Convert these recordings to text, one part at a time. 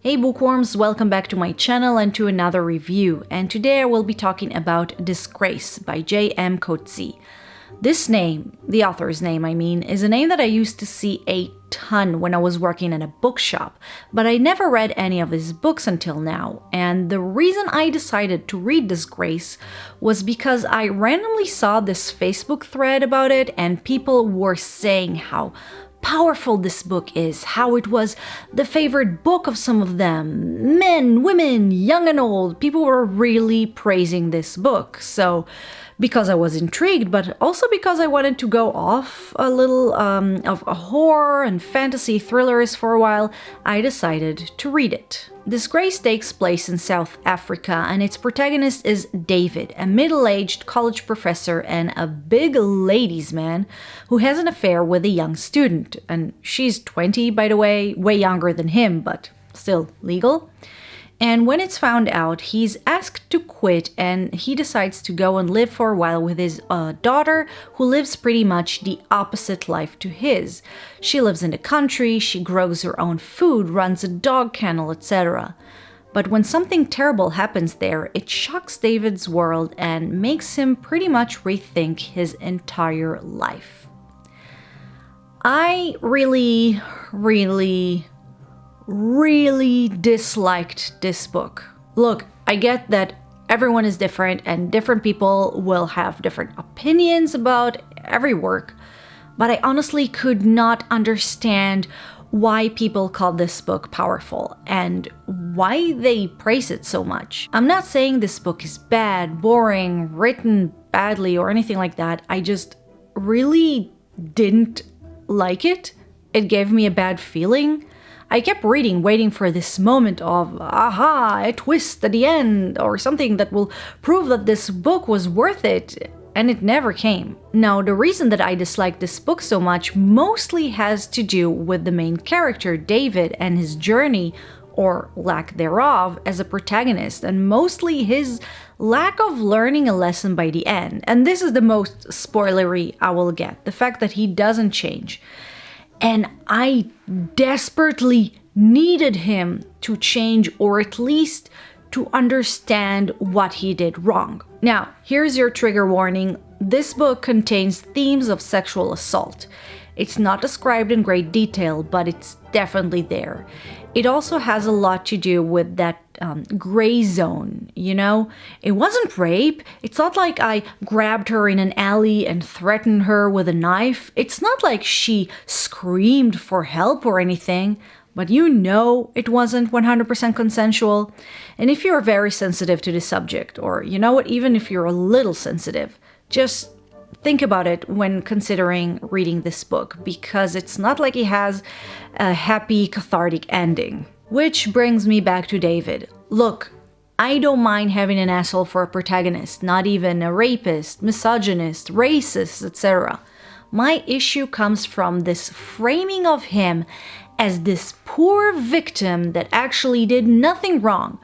Hey bookworms, welcome back to my channel and to another review, and today I will be talking about Disgrace by J.M. Coetzee. This name, the author's name I mean, is a name that I used to see a ton when I was working in a bookshop, but I never read any of his books until now, and the reason I decided to read Disgrace was because I randomly saw this Facebook thread about it and people were saying how powerful this book is, how it was the favorite book of some of them. Men, women, young and old, people were really praising this book. So, because I was intrigued, but also because I wanted to go off a little of horror and fantasy thrillers for a while, I decided to read it. Disgrace takes place in South Africa, and its protagonist is David, a middle-aged college professor and a big ladies' man who has an affair with a young student. And she's 20, by the way, way younger than him, but still legal. And when it's found out, he's asked to quit and he decides to go and live for a while with his daughter, who lives pretty much the opposite life to his. She lives in the country, she grows her own food, runs a dog kennel, etc. But when something terrible happens there, it shocks David's world and makes him pretty much rethink his entire life. I really disliked this book. Look, I get that everyone is different and different people will have different opinions about every work, but I honestly could not understand why people call this book powerful and why they praise it so much. I'm not saying this book is bad, boring, written badly or anything like that. I just really didn't like it. It gave me a bad feeling. I kept reading, waiting for this moment of, aha, a twist at the end, or something that will prove that this book was worth it, and it never came. Now, the reason that I disliked this book so much mostly has to do with the main character, David, and his journey, or lack thereof, as a protagonist, and mostly his lack of learning a lesson by the end. And this is the most spoilery I will get, the fact that he doesn't change. And I desperately needed him to change, or at least to understand what he did wrong. Now, here's your trigger warning. This book contains themes of sexual assault. It's not described in great detail, but it's definitely there. It also has a lot to do with that gray zone, you know? It wasn't rape. It's not like I grabbed her in an alley and threatened her with a knife. It's not like she screamed for help or anything, but you know it wasn't 100% consensual. And if you're very sensitive to the subject, or you know what, even if you're a little sensitive, just think about it when considering reading this book, because it's not like it has a happy, cathartic ending. Which brings me back to David. Look, I don't mind having an asshole for a protagonist, not even a rapist, misogynist, racist, etc. My issue comes from this framing of him as this poor victim that actually did nothing wrong.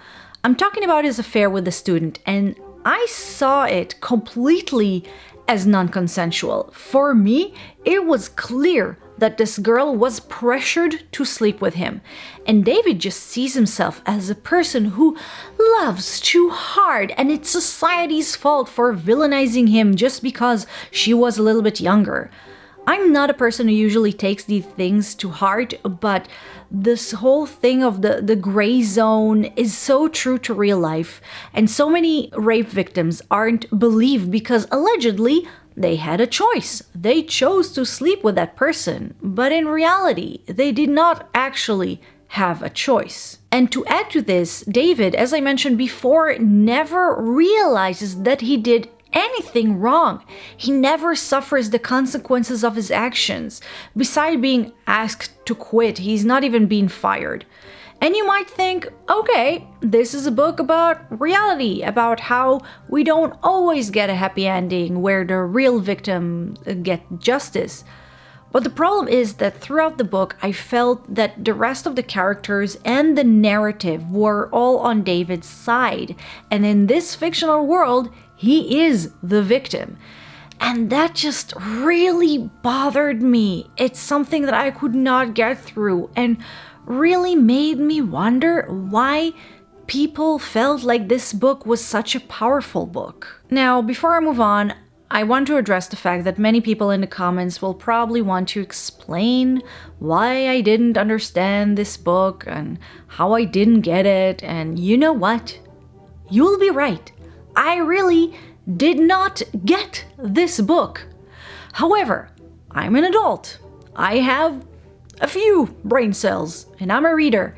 I'm talking about his affair with the student, and I saw it completely as non-consensual. For me, it was clear that this girl was pressured to sleep with him, and David just sees himself as a person who loves too hard, and it's society's fault for villainizing him just because she was a little bit younger. I'm not a person who usually takes these things to heart, but this whole thing of the gray zone is so true to real life, and so many rape victims aren't believed because allegedly they had a choice. They chose to sleep with that person, but in reality, they did not actually have a choice. And to add to this, David, as I mentioned before, never realizes that he did anything wrong. He never suffers the consequences of his actions. Besides being asked to quit, he's not even being fired. And you might think, okay, this is a book about reality, about how we don't always get a happy ending where the real victim get justice. But the problem is that throughout the book, I felt that the rest of the characters and the narrative were all on David's side. And in this fictional world, he is the victim. And that just really bothered me. It's something that I could not get through and really made me wonder why people felt like this book was such a powerful book. Now, before I move on, I want to address the fact that many people in the comments will probably want to explain why I didn't understand this book and how I didn't get it. And you know what? You'll be right. I really did not get this book. However, I'm an adult. I have a few brain cells and I'm a reader.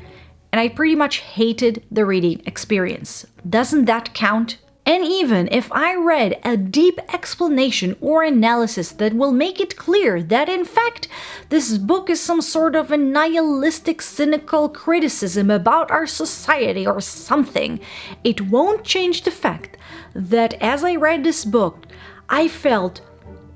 And I pretty much hated the reading experience. Doesn't that count? And even if I read a deep explanation or analysis that will make it clear that in fact this book is some sort of a nihilistic, cynical criticism about our society or something, it won't change the fact that as I read this book, I felt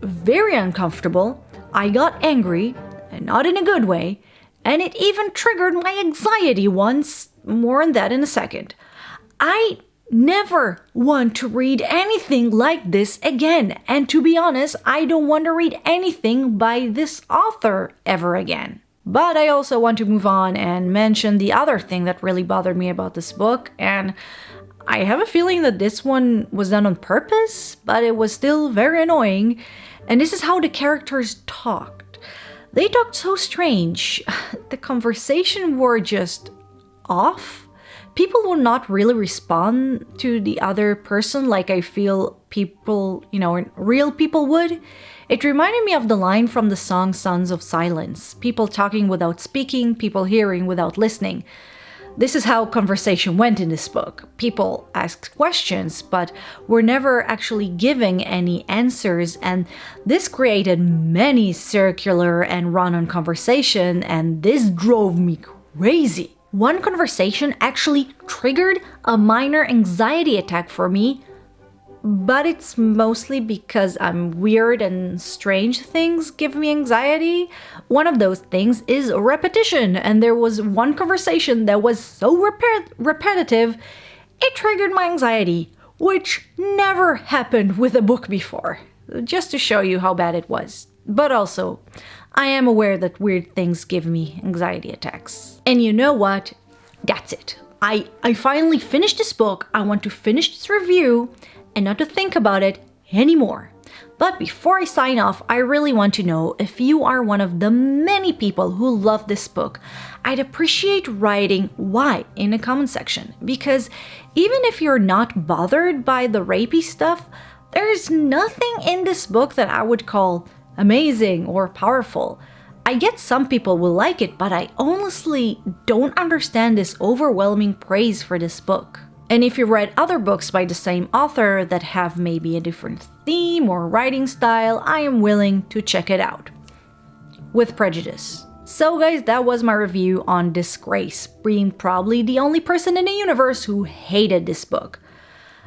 very uncomfortable, I got angry, and not in a good way, and it even triggered my anxiety once. More on that in a second. I never want to read anything like this again. And to be honest, I don't want to read anything by this author ever again. But I also want to move on and mention the other thing that really bothered me about this book. And I have a feeling that this one was done on purpose, but it was still very annoying. And this is how the characters talked. They talked so strange. The conversation were just off. People will not really respond to the other person like I feel people, real people would. It reminded me of the line from the song Sons of Silence. People talking without speaking, people hearing without listening. This is how conversation went in this book. People asked questions, but were never actually giving any answers, and this created many circular and run-on conversation, and this drove me crazy. One conversation actually triggered a minor anxiety attack for me, but it's mostly because I'm weird and strange things give me anxiety. One of those things is repetition, and there was one conversation that was so repetitive, it triggered my anxiety, which never happened with a book before, just to show you how bad it was. But also, I am aware that weird things give me anxiety attacks. And you know what? That's it. I finally finished this book. I want to finish this review and not to think about it anymore. But before I sign off, I really want to know if you are one of the many people who love this book. I'd appreciate writing why in the comment section, because even if you're not bothered by the rapey stuff, there's nothing in this book that I would call amazing or powerful. I get some people will like it, but I honestly don't understand this overwhelming praise for this book. And if you read other books by the same author that have maybe a different theme or writing style, I am willing to check it out. With prejudice. So guys, that was my review on Disgrace, being probably the only person in the universe who hated this book.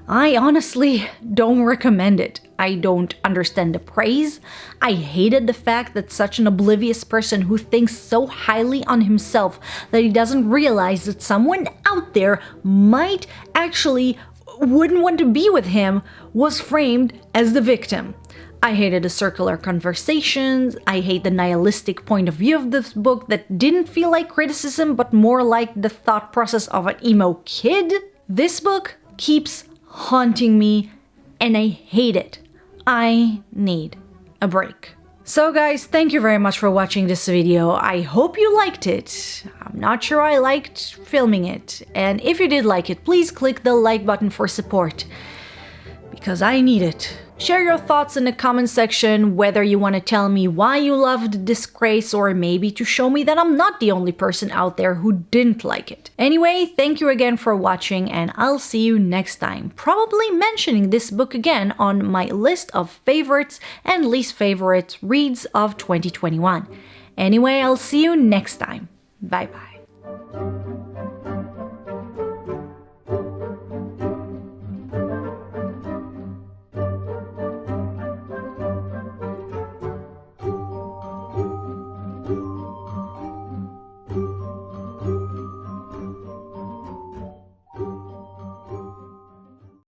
I honestly don't recommend it. I don't understand the praise. I hated the fact that such an oblivious person who thinks so highly on himself that he doesn't realize that someone out there might actually wouldn't want to be with him was framed as the victim. I hated the circular conversations. I hate the nihilistic point of view of this book that didn't feel like criticism but more like the thought process of an emo kid. This book keeps haunting me and I hate it. I need a break. So guys, thank you very much for watching this video. I hope you liked it. I'm not sure I liked filming it. And if you did like it, please click the like button for support, because I need it. Share your thoughts in the comment section, whether you want to tell me why you loved Disgrace or maybe to show me that I'm not the only person out there who didn't like it. Anyway, thank you again for watching and I'll see you next time, probably mentioning this book again on my list of favorites and least favorite reads of 2021. Anyway, I'll see you next time. Bye bye.